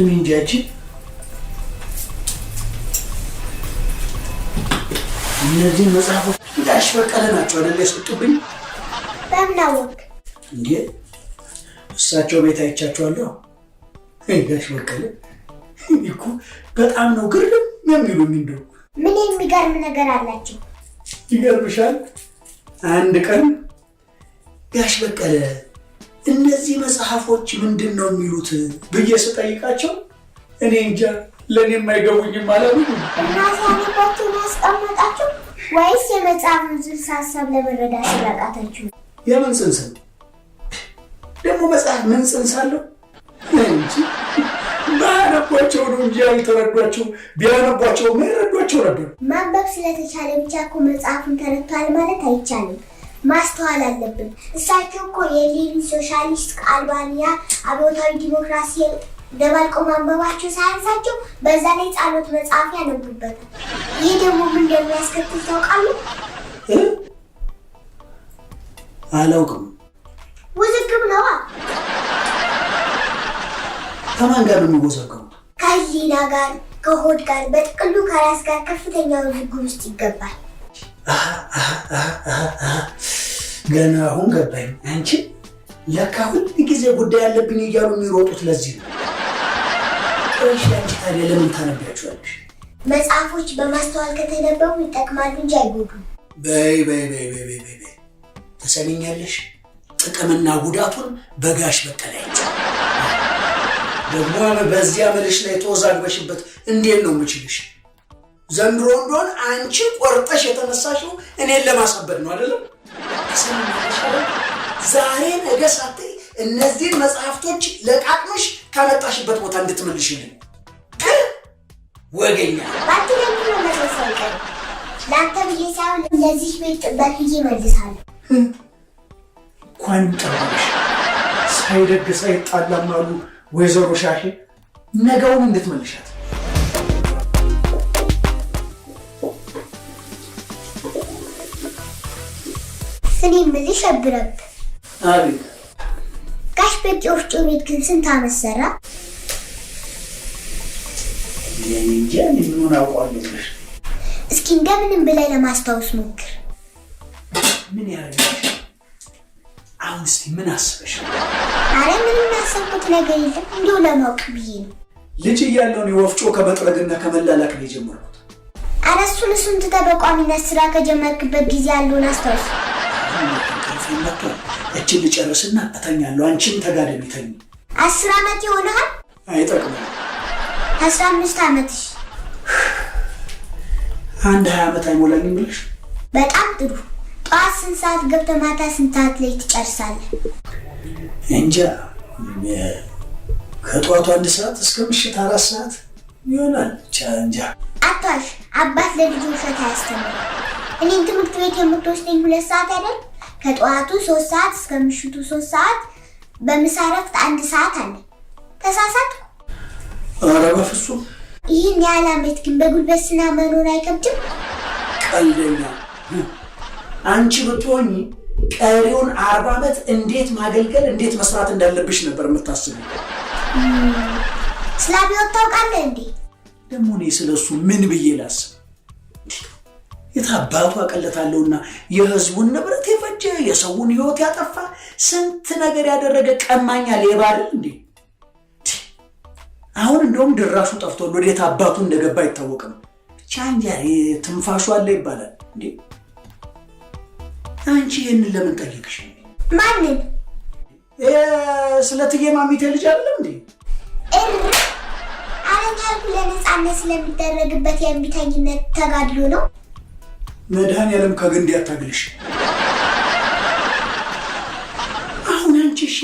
ስሚ እንጂ አንቺ እነዚህ መጽሐፎች ጋሽ በቀለ ናቸው አይደል ያስወጡብኝ? በምን አወቅ እንዴ? እሳቸው ቤት አይቻቸዋለሁ። ጋሽ በቀለ እኮ በጣም ነው ግርም የሚሉኝ። እንደው ምን የሚገርም ነገር አላቸው? ይገርምሻል፣ አንድ ቀን ጋሽ በቀለ እነዚህ መጽሐፎች ምንድን ነው የሚሉት ብዬ ስጠይቃቸው እኔ እንጃ ለእኔም አይገቡኝም አላሉ። እና ሲያነባቸው ያስቀመጣቸው ወይስ የመጽሐፉን ጽንሰ ሀሳብ ለመረዳት ስላቃታችሁ? የምን ጽንስ ደግሞ መጽሐፍ ምን ጽንስ አለው እንጂ ባያነቧቸው ነው እንጂ ያልተረዷቸው። ቢያነቧቸው ምን ይረዷቸው ነበር? ማንበብ ስለተቻለ ብቻ እኮ መጽሐፉን ተረድቷል ማለት አይቻልም። ማስተዋል አለብን። እሳቸው እኮ የሌኒን ሶሻሊስት አልባንያ አብዮታዊ ዲሞክራሲ ደባልቀው ማንበባቸው ሳያንሳቸው በዛ ላይ ጸሎት መጽሐፍ ያነቡበታል። ይህ ደግሞ ምን እንደሚያስከትል ታውቃለህ? አላውቅም። ውዝግብ ነዋ። ከማን ጋር ነው የሚወዘገቡት? ከህሊና ጋር፣ ከሆድ ጋር፣ በጥቅሉ ከራስ ጋር ከፍተኛ ውዝግብ ውስጥ ይገባል። ገና አሁን ገባኝ። አንቺ ለካ ሁል ጊዜ ጉዳይ ያለብኝ እያሉ የሚሮጡት ለዚህ ነው። እሺ አንቺ ታዲያ ለምን ታነቢያቸዋለሽ? መጽሐፎች በማስተዋል ከተነበቡ ይጠቅማሉ እንጂ አይጎዱም። በይ ተሰሚኛለሽ? ጥቅምና ጉዳቱን በጋሽ በቀለ አይቻል። ደግሞ በዚያ መልሽ ላይ ተወዛግበሽበት እንዴት ነው የምችልሽ? ዘንድሮ እንደሆነ አንቺ ቆርጠሽ የተነሳሽው እኔን ለማሳበድ ነው አይደለም? ዛሬ ነገ ሳትይ እነዚህን መጽሐፍቶች ለቃቅመሽ ካመጣሽበት ቦታ እንድትመልሽልኝ ወገኛ ባትለኝ መመለስ አይቀርም። ለአንተ ብዬ ሳይሆን ለዚህ ቤት ጥበት ብዬ መልሳለሁ። እንኳን ጠባሽ ሳይደግ ሳይጣላም አሉ ወይዘሮ ሻሼ። ነገውን እንድትመልሻት እኔ የምልሽ አብረብ። አቤት። ጋሽ በቂ ወፍጮ ቤት ግን ስንት ዓመት ሰራ? እንጃ ምኑን አውቀዋለሁ ብለሽ እስኪ እንደምንም ብላይ ለማስታወስ ሞክር። ምን ያደርግልሽ አሁን? እስቲ ምን አስበሽ? አረ ምንም ያሰብኩት ነገር የለም፣ እንዲሁ ለማወቅ ብዬ ነው። ልጅ እያለሁ እኔ ወፍጮ ከመጥረግና ከመላላክ ነው የጀመርኩት። አረ እሱን ትተህ በቋሚነት ስራ ከጀመርክበት ጊዜ ያለውን አስታውስ። እችን ልጨርስና እተኛለሁ። አንቺም ተጋደሚ ተኝ። 10 ዓመት ይሆናል? አይጠቅምም። 15 ዓመትሽ? አንድ 20 ዓመት አይሞላኝም ብለሽ? በጣም ጥሩ። ጠዋት ስንት ሰዓት ገብተህ ማታ ስንት ሰዓት ላይ ትጨርሳለህ? እንጃ ከጠዋቱ 1 ሰዓት እስከ ምሽት 4 ሰዓት ይሆናል። እንጃ። አቷሽ አባት ለልጁ ውሸት አያስተምርም። እኔን ትምህርት ቤት የምትወስደኝ 2 ሰዓት አይደል? ከጠዋቱ 3 ሰዓት እስከ ምሽቱ 3 ሰዓት፣ በምሳ እረፍት 1 ሰዓት አለ። ተሳሳትኩ? ኧረ በፍጹም። ይህን ያህል ዓመት ግን በጉልበት ስራ መኖር አይከብድም? ቀልደኛ። አንቺ ብትሆኚ ቀሪውን 40 ዓመት እንዴት ማገልገል እንዴት መስራት እንዳለብሽ ነበር የምታስበው። ስለ አብዮት ታውቃለህ እንዴ? ደግሞ እኔ ስለሱ ምን ብዬ ላስብ? የታባቱ አቀለታለሁና የህዝቡን ንብረት የፈጀ የሰውን ህይወት ያጠፋ ስንት ነገር ያደረገ ቀማኛ ሌባ አይደል እንዴ? አሁን እንደውም ድራሹ ጠፍቷል። ወዴት አባቱ እንደገባ አይታወቅም። ብቻ እንጃ ትንፋሹ አለ ይባላል እንዴ። አንቺ ይህንን ለምን ጠየቅሽ? ማንን? ስለ እትዬ ማሚቴ ልጅ አይደለም እንዴ? አረኛልኩ ለነጻነት ስለሚደረግበት የእምቢተኝነት ተጋድሎ ነው። መድኃኒዓለም ከግንድ ያታግልሽ። አሁን አንቺ እሺ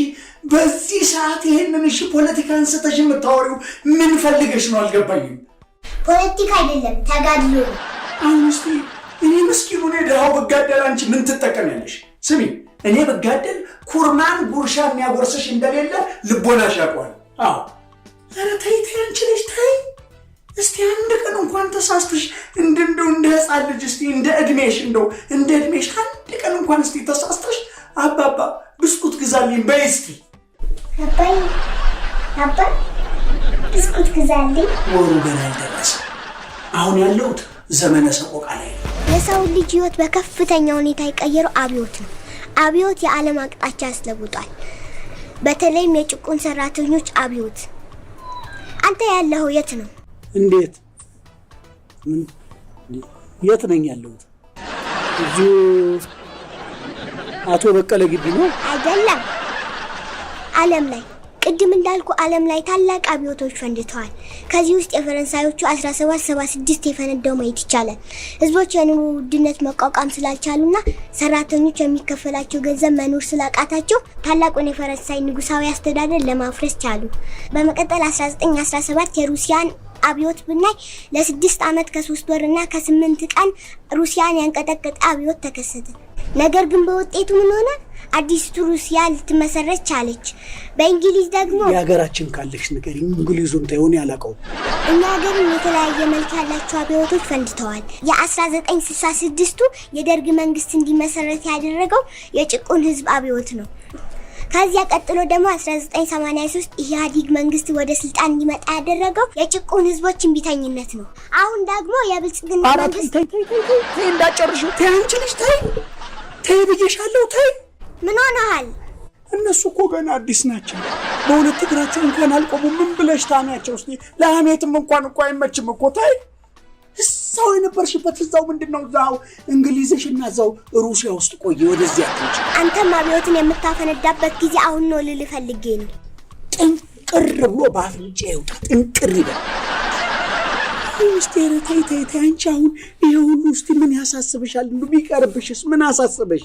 በዚህ ሰዓት ይሄንን እሺ ፖለቲካ አንስተሽ የምታወሪው ምን ፈልገሽ ነው? አልገባኝም። ፖለቲካ አይደለም ተጋድሎ ነው። አሁን እስቲ እኔ ምስኪኑ እኔ ደሃው ብጋደል አንቺ ምን ትጠቀሚያለሽ? ስሚ እኔ ብጋደል ኩርማን ጉርሻ የሚያጎርስሽ እንደሌለ ልቦናሽ ያውቀዋል። አዎ ኧረ ተይ አንቺ ልጅ ተይ። እስቲ አንድ ቀን እንኳን ተሳስተሽ እንደው እንደ ህፃን ልጅ እስቲ እንደ እድሜሽ አንድ ቀን እንኳን እስቲ ተሳስተሽ አባባ ብስኩት ግዛልኝ በይ እስቲ። አባ ብስኩት ግዛልኝ። ወሩ ገና አልደረሰ። አሁን ያለሁት ዘመነ ሰቆቃ ላይ ነው። የሰው ልጅ ህይወት በከፍተኛ ሁኔታ የቀየረው አብዮት ነው። አብዮት የዓለም አቅጣጫ ያስለውጣል። በተለይም የጭቁን ሰራተኞች አብዮት። አንተ ያለኸው የት ነው? እንዴት? ምን የት ነኝ ያለሁት? እዚሁ አቶ በቀለ ግቢ ነው። አይደለም፣ ዓለም ላይ ቅድም እንዳልኩ ዓለም ላይ ታላቅ አብዮቶች ፈንድተዋል። ከዚህ ውስጥ የፈረንሳዮቹ 1776 የፈነዳው ማየት ይቻላል። ህዝቦች የኑሮ ውድነት መቋቋም ስላልቻሉና ሰራተኞች የሚከፈላቸው ገንዘብ መኖር ስላቃታቸው ታላቁን የፈረንሳይ ንጉሳዊ አስተዳደር ለማፍረስ ቻሉ። በመቀጠል 1917 የሩሲያን አብዮት ብናይ ለ6 ዓመት ከ3 ወርና ከ8 ቀን ሩሲያን ያንቀጠቀጠ አብዮት ተከሰተ። ነገር ግን በውጤቱ ምን ሆነ? አዲስቱ ሩሲያ ልትመሰረት ቻለች። በእንግሊዝ ደግሞ የሀገራችን ካለሽ ነገር እንግሊዙን ታይሆን ያላቀው እኛ ሀገርም የተለያየ መልክ ያላቸው አብዮቶች ፈንድተዋል። የ1966ቱ የደርግ መንግስት እንዲመሰረት ያደረገው የጭቁን ህዝብ አብዮት ነው። ከዚያ ቀጥሎ ደግሞ 1983 ኢህአዴግ መንግስት ወደ ስልጣን እንዲመጣ ያደረገው የጭቁን ህዝቦች እምቢተኝነት ነው። አሁን ደግሞ የብልጽግና መንግስት ተይ እንዳጨርሽው። ተይ አንቺ ልጅ ተይ ብዬሻለሁ። ተይ። ምን ሆነሃል? እነሱ እኮ ገና አዲስ ናቸው። በሁለት እግራቸው እንኳን አልቆሙም። ምን ብለሽ ታሚያቸው? እስቲ ለሐሜትም እንኳን እኮ አይመችም እኮ። ተይ። እዛው የነበርሽበት እዛው ምንድነው እዛው እንግሊዝሽና እዛው ሩሲያ ውስጥ ቆይ። ወደዚህ አትንጭ። አንተም አብዮትን የምታፈነዳበት ጊዜ አሁን ነው ልልህ ፈልጌ ነው። ጥንቅር ብሎ በአፍንጫ ይውጣ። ጥንቅር ይበል። ሚስቴር ተይ አንቺ አሁን ይሄ ሁሉ እስቲ ምን ያሳስብሻል? እንደው ቢቀርብሽስ ምን አሳስበሽ?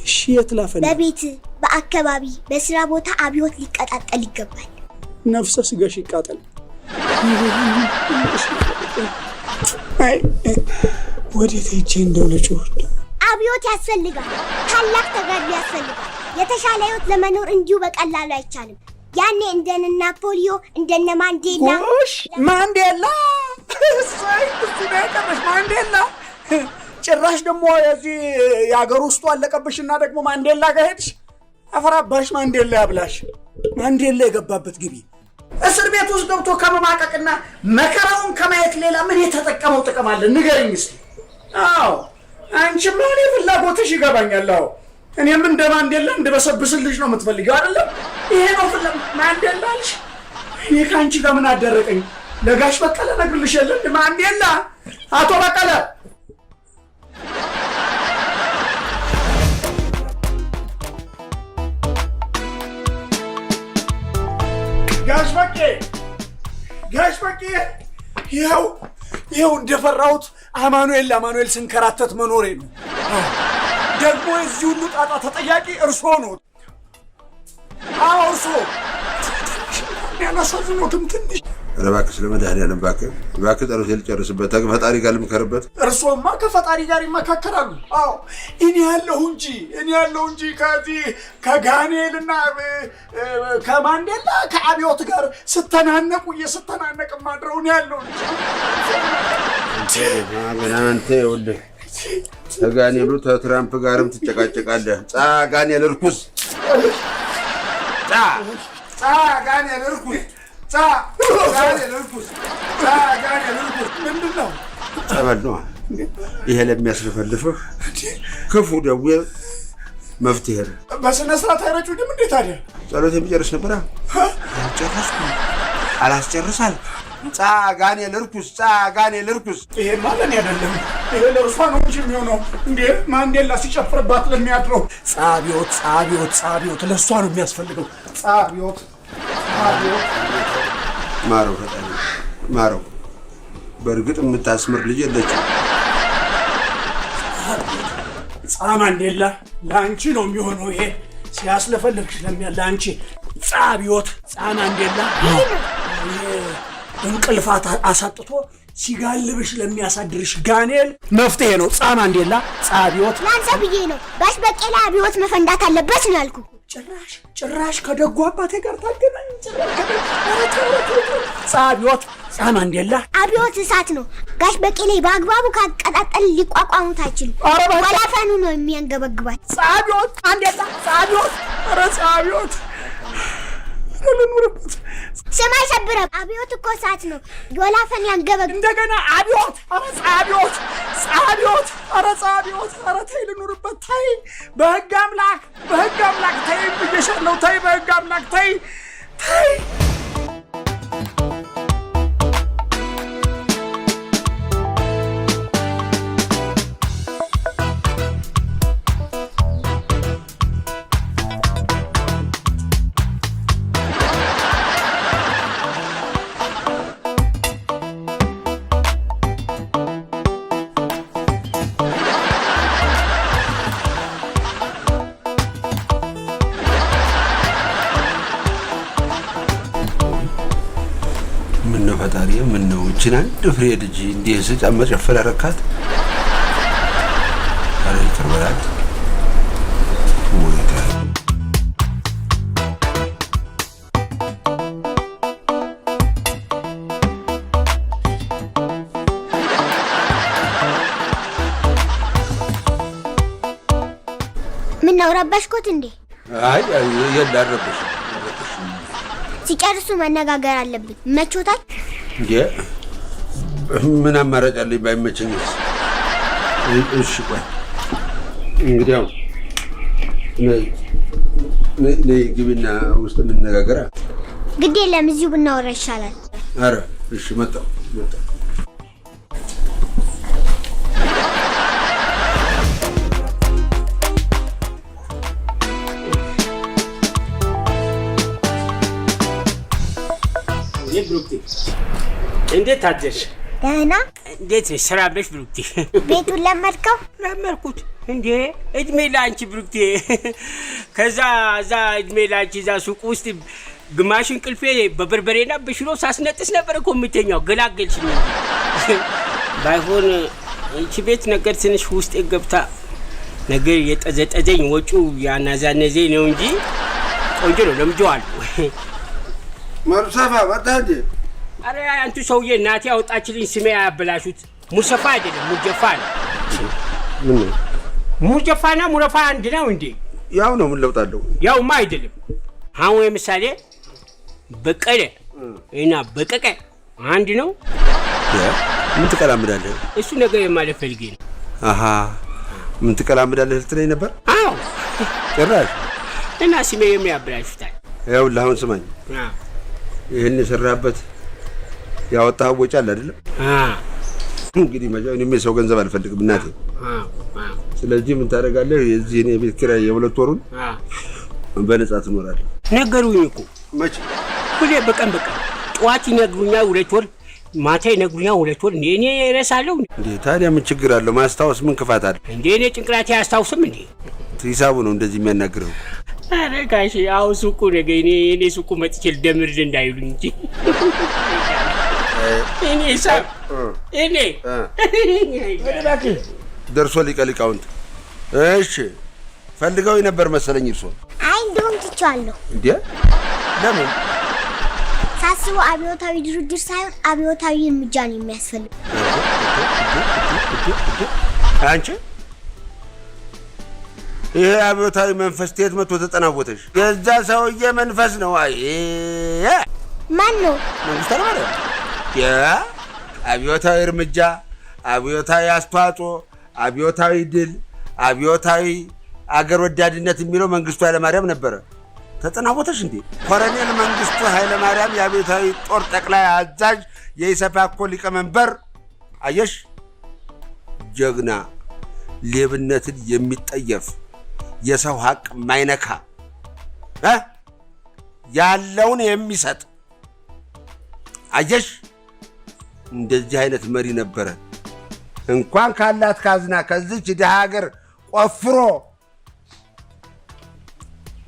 እሺ የት ላፈን? በቤት በአካባቢ በስራ ቦታ አብዮት ሊቀጣጠል ይገባል። ነፍሰ ስጋሽ ይቃጠል። አይ ወዴት ሄጄ እንደው ልጮህ? አብዮት ያስፈልጋል። ታላቅ ተጋድሎ ያስፈልጋል። የተሻለ ህይወት ለመኖር እንዲሁ በቀላሉ አይቻልም። ያኔ እንደነ ናፖሊዮ እንደነ ማንዴላ ማንዴላ ማንዴላ ጭራሽ ደግሞ የዚህ የሀገር ውስጡ አለቀብሽና ደግሞ ማንዴላ ጋር ሄድሽ። አፈራባሽ ማንዴላ ያብላሽ። ማንዴላ የገባበት ግቢ እስር ቤት ውስጥ ገብቶ ከመማቀቅና መከራውን ከማየት ሌላ ምን የተጠቀመው ጥቅም አለ? ንገረኝ እስቲ። አዎ አንቺማ እኔ ፍላጎትሽ ይገባኛል። አዎ እኔም እንደ ማንዴላ እንድበሰብስልሽ ነው የምትፈልጊው አይደለም? ይሄ ነው ማንዴላ አልሽ። እኔ ከአንቺ ጋር ምን አደረቀኝ? ለጋሽ በቀለ ነግርልሽ የለ ማንዴላ። አቶ በቀለ ጋሽ በቄ ይኸው እንደፈራሁት አማኑኤል ስንከራተት መኖሬ ነው። ደግሞ እዚህ ሁሉ ጣጣ ተጠያቂ እርስዎ ነው። አዎ እርስዎ ያላሳዝኖትም ትንሽ እባክህ ስለመድኃኒዓለም እባክህ ጸሎት ልጨርስበት። ከፈጣሪ ጋር ልምከርበት። እርስዎማ ከፈጣሪ ጋር ይመካከራሉ። አዎ እኔ ያለሁ እንጂ ከዚህ ከጋኔልና ከማንዴላ ከአብዮት ጋር ስተናነቅ ማድረው ነው ያለው እንጂ ገና አንተ ይኸውልህ ከጋኔሉ ከትራምፕ ጋርም ትጨቃጨቃለህ። ጋኔል እርኩስ ጋኔል እርኩስ ምንድን ነው? ጸበል ነው ይሄ ለሚያስለፈልፍህ ክፉ ደዌ መፍትሄ ነው። በስነ ስርዓት አይረጩኝም እንዴ ታዲያ? ጸሎት የሚጨርስ ነበር። አላስጨርሳል። ጋኔል እርኩስ ይሄ ማለት አይደለም። ይሄ ለእርሷ ነው እንጂ የሚሆነው እንዴ ማንዴላ ሲጨፍርባት ለሚያድረው ጻቢዮት ለእሷ ነው የሚያስፈልገው። ጻቢዮት ማረው በእርግጥ የምታስምር ልጅ የለችም። ማንዴላ ለአንቺ ነው የሚሆነው። ይሄ ሲያስለፈልግሽ ለአንቺ ጻቢዮት ማንዴላ እንቅልፋት አሳጥቶ ሲጋልብሽ ለሚያሳድርሽ ጋኔል መፍትሄ ነው። ማንዴላ ጻቢዮት ላንተ ብዬ ነው። ጋሽ በቀለ አብዮት መፈንዳት አለበት ነው ያልኩ። ጭራሽ ከደጉ አባቴ ጋር ታገናኝ። ጻቢዮት ማንዴላ አብዮት እሳት ነው። ጋሽ በቀለ በአግባቡ ካቀጣጠል ሊቋቋሙት አይችልም። ወላፈኑ ነው የሚያንገበግባት። ጻቢዮት ማንዴላ ጻቢዮት ልኑርበት ስማ ሸብረብ አብዮት እኮ ሰዓት ነው ዶላፈን ያንገበግ እንደገና አብዮት አብዮት ኧረ ተይ ልኑርበት ተይ በህግ አምላክ ተይ ብዬሻለሁ ተይ በህግ አምላክ ተይ ምን ነው እቺን አንድ ፍሬ ልጅ እንዲህ ስጫማ ጨፈር ያረካት አረ ተበላት ወይታ ምን ነው ረበሽኩት እንዴ? አይ የላረበሽ ሲጨርሱ መነጋገር አለብን መቾታል እንዴ ምን አማራጭ አለኝ ባይመቸኝስ እሺ ቆይ እንግዲያው ነይ ግቢና ውስጥ እንነጋገራ ግዴ ለምዚው ብናወራ ይሻላል አረ እሺ መጣው ብሩክቲ እንዴት አደርሽ? ደህና። እንዴት ሰራበሽ ብሩክቲ? ቤቱን ለመድኩት እንዴ እድሜ ላንቺ ብሩክቲ። ከዛ እድሜ ላንቺ እዛ ሱቅ ውስጥ ግማሽ እንቅልፌ በበርበሬና በሽሮ ሳስነጥስ ነበር እኮ የምተኛው። ገላገልሽኝ። ባይሆን እቺ ቤት ነገር ትንሽ ውስጥ ገብታ ነገር የጠዘጠዘኝ ወጩ ያናዛነዘኝ ነው እንጂ ቆንጆ ነው። ለምጄዋለሁ። መርሰፋ ወጣዴ አረ አንቱ ሰውዬ እናቴ አወጣችልኝ ስሜ ያበላሹት ሙሰፋ አይደለም ሙጀፋ ነው ምን ሙጀፋና ሙረፋ አንድ ነው እንዴ ያው ነው ምን ለውጣለው ያውማ አይደለም አሁን ለምሳሌ በቀለ እና በቀቀ አንድ ነው ምን ትቀላምዳለህ እሱ ነገር የማለት ፈልጌ ነው አሃ ምን ትቀላምዳለህ ልትለኝ ነበር አዎ ጭራሽ እና ስሜ የሚያበላሹታል ያው ለአሁን ስማኝ ይሄን የሰራበት ያወጣው ወጪ አለ አይደል እንግዲህ ማጃው እኔ ሰው ገንዘብ አልፈልግም እናቴ ስለዚህ ምን ታደርጋለህ የዚህ እኔ ቤት ኪራይ የሁለት ወሩን በነጻ ትኖራለህ ነገሩኝ እኮ መቼ ሁሌ በቀን ጠዋት ይነግሩኛል ሁለት ወር ማታ ይነግሩኛል ሁለት ወር እኔ እረሳለሁ እንዴ ታዲያ ምን ችግር አለው ማስታወስ ምን ክፋት አለ እንዴ እኔ ጭንቅላቴ አያስታውስም እንዴ ሂሳቡ ነው እንደዚህ የሚያናግረው አረ ጋሽ ያው ሱቁ ነገ እኔ ሱቁ መጥቼ ልደምርድ እንዳይሉኝ እንጂ እኔ ደርሶ ሊቀሊቃውንት እሺ ፈልገው ነበር መሰለኝ እርሶ አይ እንደውም ትቻለሁ እንዴ ለምን ሳስቡ አብዮታዊ ድርድር ሳይሆን አብዮታዊ እርምጃ ነው የሚያስፈልግ አንቺ ይሄ አብዮታዊ መንፈስ ተት መቶ ተጠናወተሽ የዛ ሰውዬ መንፈስ ነው አይ ማን ነው መንግስት አይደለም ያ አብዮታዊ እርምጃ አብዮታዊ አስተዋጽኦ አብዮታዊ ድል አብዮታዊ አገር ወዳድነት የሚለው መንግስቱ ኃይለማርያም ነበር ተጠናወተሽ እንዴ ኮሎኔል መንግስቱ ኃይለማርያም የአብዮታዊ ጦር ጠቅላይ አዛዥ የኢሰፓኮ ሊቀመንበር አየሽ ጀግና ሌብነትን የሚጠየፍ የሰው ሀቅ ማይነካ ያለውን የሚሰጥ አየሽ እንደዚህ አይነት መሪ ነበረ እንኳን ካላት ካዝና ከዚች ደሃ ሀገር ቆፍሮ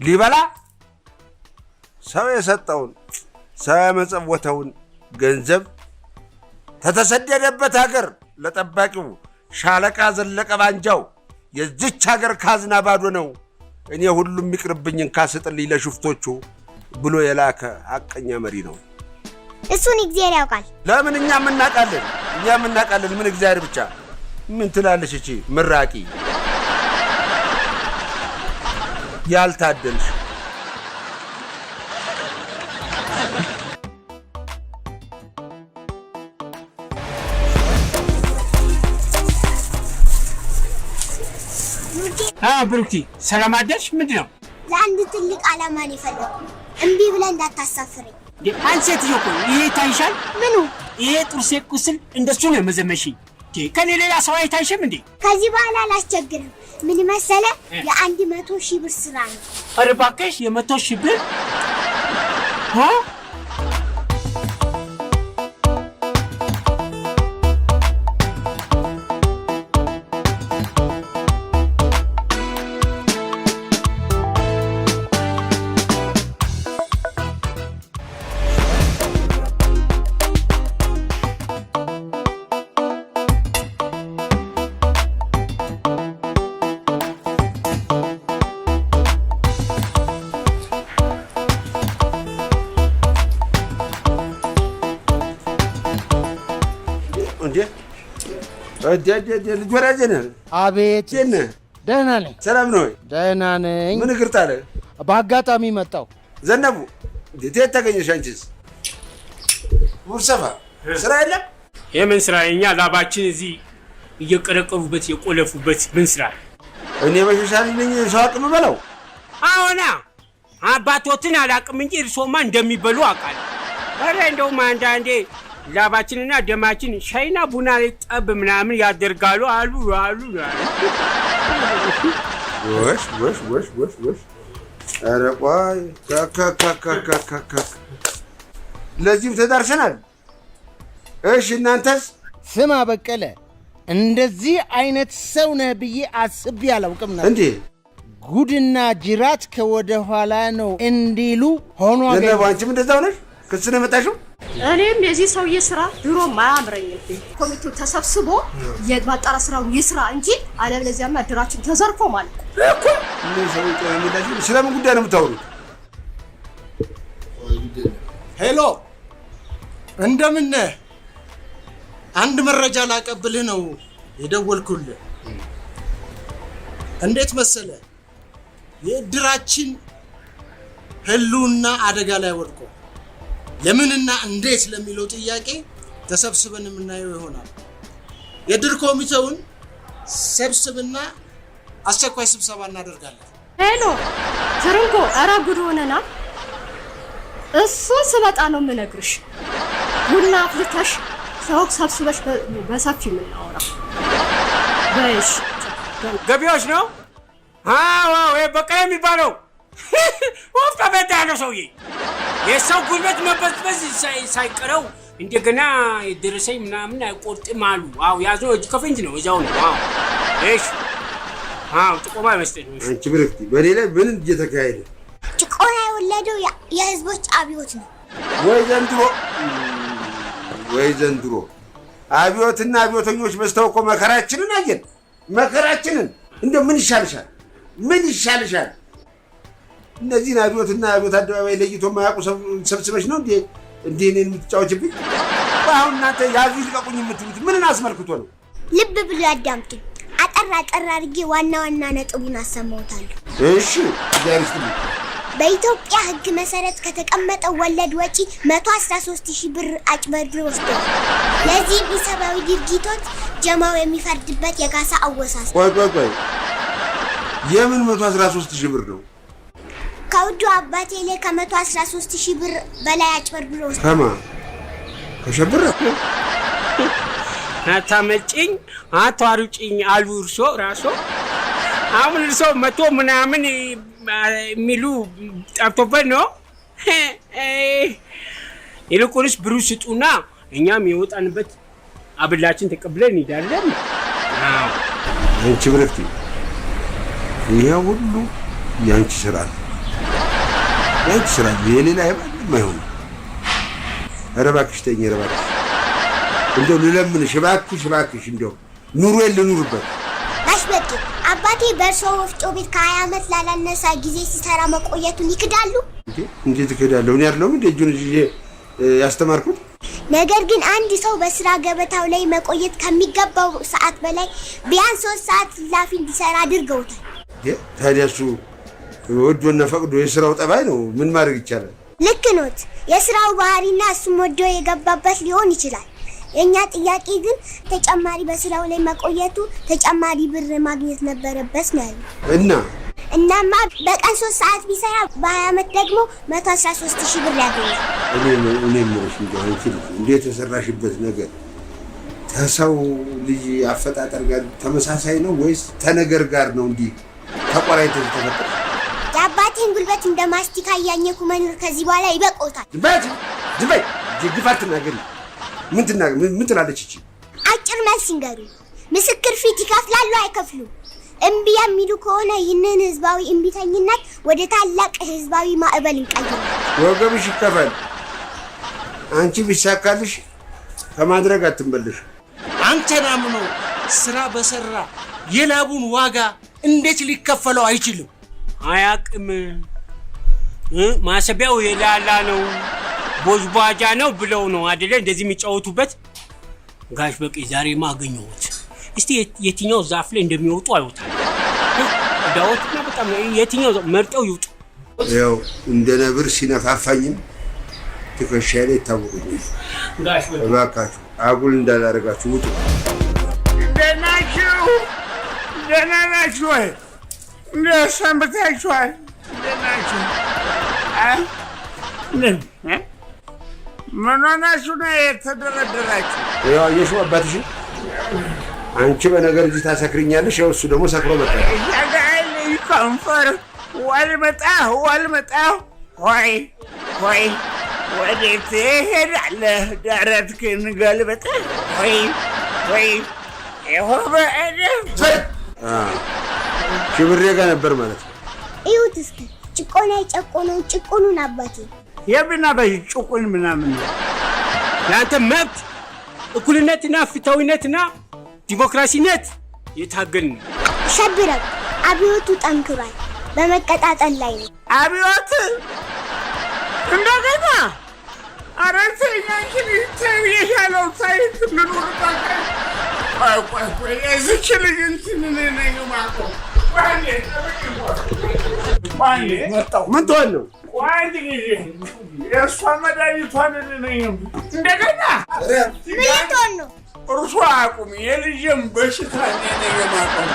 ሊበላ ሰው የሰጠውን ሰው የመጸወተውን ገንዘብ ተተሰደደበት ሀገር ለጠባቂው ሻለቃ ዘለቀ ባንጃው የዚች ሀገር ካዝና ባዶ ነው እኔ ሁሉም ይቅርብኝን ካስጥልኝ ለሽፍቶቹ ብሎ የላከ ሐቀኛ መሪ ነው እሱን እግዚአብሔር ያውቃል ለምን እኛ ምናቃለን ምን እግዚአብሔር ብቻ ምን ትላለሽ እቺ ምራቂ ያልታደልሽ ብሩክቲ ሰላም አደርሽ ምንድነው ለአንድ ትልቅ ዓላማ ነው የፈለኩት እምቢ ብለህ እንዳታሳፍረኝ አንቺ ትይቆ ይሄ ታይሻል ምኑ ይሄ ጥርሴ ቁስል እንደሱ ነው መዘመሺ ከኔ ሌላ ሰው አይታይሽም እንዴ ከዚህ በኋላ አላስቸግርም ምን መሰለ የ100,000 ብር ስራ ነው ኧረ እባክሽ የ100,000 ብር ልጅ ወራጄ ነህ? አቤት ደህና ነኝ። ሰላም ነው? ደህና ነኝ። ምን እግር ጣለ? በአጋጣሚ መጣሁ። ዘነቡ የት ተገኘሽ አንቺስ? ሙርሰፋ ስራ የለም? የምን ስራ? የኛ ላባችን እዚህ እየቀረቀሩበት የቆለፉበት ምን ስራ? እኔ በሽሻል ነኝ ሰው አቅም በለው። አዎና አባቶትን አላቅም እንጂ እርሶማ እንደሚበሉ አውቃለሁ። ኧረ እንደውም አንዳንዴ ላባችንና ደማችን ሻይና ቡና ላይ ጠብ ምናምን ያደርጋሉ አሉ። ወሽ ኧረ ቆይ ለዚህም ተዳርሰናል። እሺ እናንተስ? ስማ በቀለ እንደዚህ አይነት ሰው ነህ ብዬ አስቤ አላውቅም ነበር። እንዴ ጉድና ጅራት ከወደ ኋላ ነው እንዲሉ ሆኖ አገኘ። አንቺም እንደዛው ነሽ? ክስ ነው የመጣሽው? እኔም የዚህ ሰውዬ ስራ ድሮ ማያምረኝብኝ ኮሚቴው ተሰብስቦ የማጣራ ስራው ይስራ እንጂ አለበለዚያማ እድራችን ተዘርፎ ማለት እኮ ምን ሰው ይጠራልኝ? ስለምን ጉዳይ ነው የምታወሩት? ሄሎ እንደምን ነህ? አንድ መረጃ ላቀብልህ ነው የደወልኩልህ። እንዴት መሰለ የእድራችን ህልውና አደጋ ላይ ወድቆ ለምንና እንዴት ለሚለው ጥያቄ ተሰብስበን የምናየው ይሆናል። የድር ኮሚቴውን ሰብስብና አስቸኳይ ስብሰባ እናደርጋለን። ሄሎ ትርንጎ ኧረ ጉድ ሆነና እሱን ስመጣ ነው የምነግርሽ። ቡና አፍልተሽ ሰው ሰብስበሽ በሰፊ የምናወራ በሽ ገቢዎች ነው። አዎ በቀለ የሚባለው ወፍታ ቤት ያለው ሰውዬ የሰው ጉልበት መበዝበዝ ሳይቀረው እንደገና የደረሰኝ ምናምን አይቆርጥም አሉ። አዎ ያዘው እጅ ከፍንጅ ነው እዛው ነው። አዎ እሺ ጥቆማ መስጠት ነው። አንቺ ብርክቲ በሌላ ምን እየተካሄደ? ጭቆና የወለደው የህዝቦች አብዮት ነው። ወይ ዘንድሮ አብዮትና አብዮተኞች በስተው እኮ መከራችንን አየን። መከራችንን እንደው ምን ይሻልሻል? እነዚህን አብዮትና አብዮት አደባባይ ለይቶ ማያውቁ ሰብስበሽ ነው እንዴ እኔን የምትጫወችብኝ? አሁን እናንተ ያዙ ይልቀቁኝ የምትሉት ምንን አስመልክቶ ነው? ልብ ብሎ ያዳምጡኝ። አጠር አድርጌ ዋና ነጥቡን አሰማውታለሁ። እሺ ዳርስትልኝ። በኢትዮጵያ ህግ መሰረት ከተቀመጠው ወለድ ወጪ 113,000 ብር አጭበርብሮ ወስዷል። ለዚህ ኢሰብአዊ ድርጊቶች ጀማው የሚፈርድበት የካሳ አወሳሰድ። ቆይ የምን 113,000 ብር ነው? ከውዱ አባቴ ላይ ከ113,000 ብር በላይ አጭበርብሮ ወስዷል። ከማ ከሸብረ አታመጪኝ አቷሩጪኝ አሉ እርሶ ራሶ። አሁን እርሶ 100 ምናምን የሚሉ ጠፍቶበት ነው። ይልቁንስ ብሩ ስጡና እኛም የወጣንበት አብላችን ተቀብለን እንሄዳለን። አንቺ ብርክቲ ይሄ ሁሉ ያንቺ ስራ ነው። የሌላ አይባልም አይሆንም። ኧረ እባክሽ ተይኝ። ኧረ እባክሽ እንደው ልለምንሽ እባክሽ እንደው ኑሮዬን ልኑርበት። አሽበቂ አባቴ በእርሶ ወፍጮ ቤት ከ20 ዓመት ላላነሳ ጊዜ ሲሰራ መቆየቱን ይክዳሉ? እንዴት እክዳለሁ? እኔ አይደለሁም እንደ እጁን ያስተማርኩት። ነገር ግን አንድ ሰው በስራ ገበታው ላይ መቆየት ከሚገባው ሰዓት በላይ ቢያንስ 3 ሰዓት ላፊ እንዲሰራ አድርገውታል። ታዲያ እሱ ወዶና ፈቅዶ የስራው ጠባይ ነው። ምን ማድረግ ይቻላል? ልክ ኖት። የስራው ባህሪና እሱም ወዶ የገባበት ሊሆን ይችላል። የኛ ጥያቄ ግን ተጨማሪ በስራው ላይ መቆየቱ ተጨማሪ ብር ማግኘት ነበረበት ነው ያለው። እናማ በቀን 3 ሰዓት ቢሰራ በ20 ዓመት ደግሞ 113000 ብር ያገኛል። እኔ ምንሽ እንዴት ተሰራሽበት ነገር ተሰው ልጅ አፈጣጠር ጋር ተመሳሳይ ነው ወይስ ተነገር ጋር ነው እንዲህ ተቆራይተው ተፈጠረ? የአባቴን ጉልበት እንደ ማስቲካ እያኘኩ መኖር ከዚህ በኋላ ይበቆታል። ዝም ግፋት ነገር ምን ትላለች እቺ? አጭር መልስ ይንገሩ። ምስክር ፊት ይከፍላሉ አይከፍሉም? እምቢ የሚሉ ከሆነ ይህንን ህዝባዊ እምቢተኝነት ወደ ታላቅ ህዝባዊ ማዕበል እንቀይራለን። ወገብሽ ይከፋል። አንቺ ቢሳካልሽ ከማድረግ አትመለሽ። አንተን አምኖ ስራ በሰራ የላቡን ዋጋ እንዴት ሊከፈለው አይችልም? አያቅም። ማሰቢያው የላላ ነው ቦዝቧጃ ነው ብለው ነው አይደለ እንደዚህ የሚጫወቱበት። ጋሽ በቂ ዛሬማ አገኘሁት። እስቲ የትኛው ዛፍ ላይ እንደሚወጡ አይወጣም። ዳውትና በጣም የትኛው መርጠው ይውጡ። ያው እንደ ነብር ሲነፋፋኝም ትከሻዬ ላይ ይታወቁኛል። ጋሽ በቂ እባካችሁ አጉል እንዳላረጋችሁ ውጡ። ደህና ናችሁ ወይ? እንደት ሰንብታችኋል? ምን ሆናችሁ ነው የተደረደራችሁ? ያው አየሽው አባትሽን አንቺ በነገር እዚህ ታሰክሪኛለሽ። ያው እሱ ደግሞ ሰክሮ መጣ። ያጋል ይኮንፈር ዋልመጣሁ ሆይ ወዴት ትሄዳለህ? ደረትክን ገልበጥህ ወይ ይሆበ ሽብሬ ጋር ነበር ማለት ነው። እዩት እስኪ ጭቆና የጨቆነው ጭቁኑን አባቴ የብና በጭቁን ምናምን ለአንተ መብት እኩልነትና ፍትሃዊነትና ዲሞክራሲነት የታገልን ሸብረው አብዮቱ ጠንክሯል፣ በመቀጣጠል ላይ ነው። አብዮት እንደገና አራተኛችን የሻለው ሳይት ልኑር ቆይ እዚች ልጅ እንትን ነኝ ማቆ ምን ትሆን ነው? አንድ ጊዜ የእሷ መድኃኒቷን እንደገና ምን ትሆን ነው? እርሷ አቁም የልጅም በሽታ ነኝ የማቆም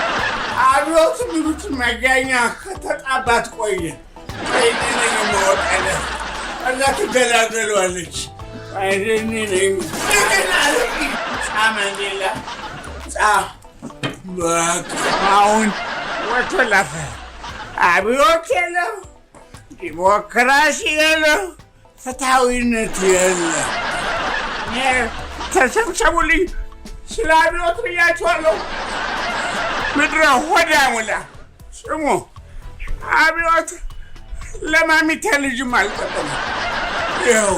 አብዮት ሚሉት መጋኛ ከተጣባት ቆየ ቀይኔ ነኝ ማወቀለ እዛ ትገላገሏለች። አይኔ ነኝ ሳማንዴላ በቃ አሁን ወጥቶ ላፈ። አብዮት የለም፣ ዲሞክራሲ የለም፣ ፍትሃዊነት የለም። ተሰብሰቡልኝ ስለ አብዮት ብያችኋለሁ። ምድረ ሆዳ ሙላ ስሙ። አብዮት ለማሚቴ ልጅም አልጠቀመም። ይኸው